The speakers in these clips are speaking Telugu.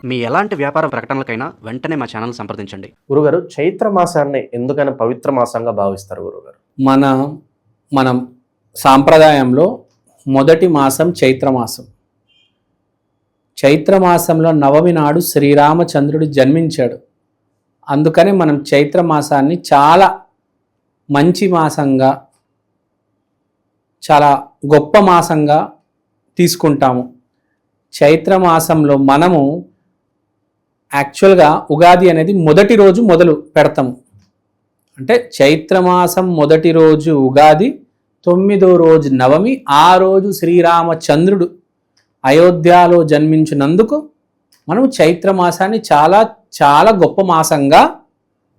మీ ఎలాంటి వ్యాపార ప్రకటనలకైనా వెంటనే మా ఛానల్ సంప్రదించండి. గురుగారు, చైత్ర మాసాన్ని ఎందుకని పవిత్ర మాసంగా భావిస్తారు గురుగారు? మనం సాంప్రదాయంలో మొదటి మాసం చైత్రమాసం. చైత్రమాసంలో నవమి నాడు శ్రీరామచంద్రుడు జన్మించాడు. అందుకని మనం చైత్రమాసాన్ని చాలా మంచి మాసంగా, చాలా గొప్ప మాసంగా తీసుకుంటాము. చైత్రమాసంలో మనము యాక్చువల్గా ఉగాది అనేది మొదటి రోజు మొదలు పెడతాము. అంటే చైత్రమాసం మొదటి రోజు ఉగాది, 9వ రోజు నవమి. ఆ రోజు శ్రీరామచంద్రుడు అయోధ్యలో జన్మించినందుకు మనం చైత్రమాసాన్ని చాలా చాలా గొప్ప మాసంగా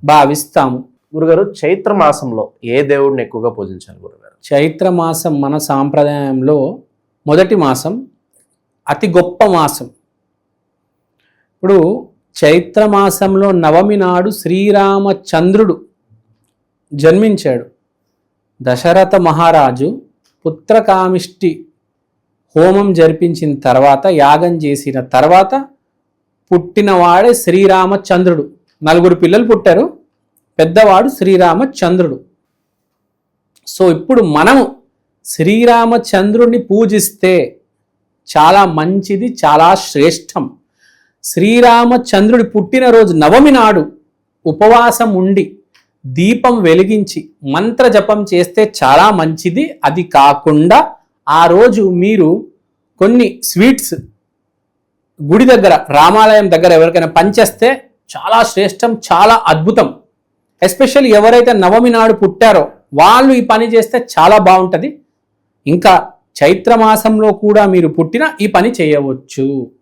భావిస్తాము. గురుగారు, చైత్ర మాసంలో ఏ దేవుడిని ఎక్కువగా పూజించాలి గురుగారు? చైత్రమాసం మన సాంప్రదాయంలో మొదటి మాసం, అతి గొప్ప మాసం. ఇప్పుడు చైత్రమాసంలో నవమి నాడు శ్రీరామచంద్రుడు జన్మించాడు. దశరథ మహారాజు పుత్రకామిష్టి హోమం జరిపించిన తర్వాత, యాగం చేసిన తర్వాత పుట్టినవాడే శ్రీరామచంద్రుడు. 4 పిల్లలు పుట్టారు, పెద్దవాడు శ్రీరామచంద్రుడు. సో ఇప్పుడు మనము శ్రీరామచంద్రుడిని పూజిస్తే చాలా మంచిది, చాలా శ్రేష్టం. శ్రీరామచంద్రుడి పుట్టినరోజు నవమి నాడు ఉపవాసం ఉండి దీపం వెలిగించి మంత్ర జపం చేస్తే చాలా మంచిది. అది కాకుండా ఆ రోజు మీరు కొన్ని స్వీట్స్ గుడి దగ్గర, రామాలయం దగ్గర ఎవరికైనా పంచేస్తే చాలా శ్రేష్టం, చాలా అద్భుతం. ఎస్పెషల్లీ ఎవరైతే నవమి నాడు పుట్టారో వాళ్ళు ఈ పని చేస్తే చాలా బాగుంటుంది. ఇంకా చైత్రమాసంలో కూడా మీరు పుట్టిన ఈ పని చేయవచ్చు.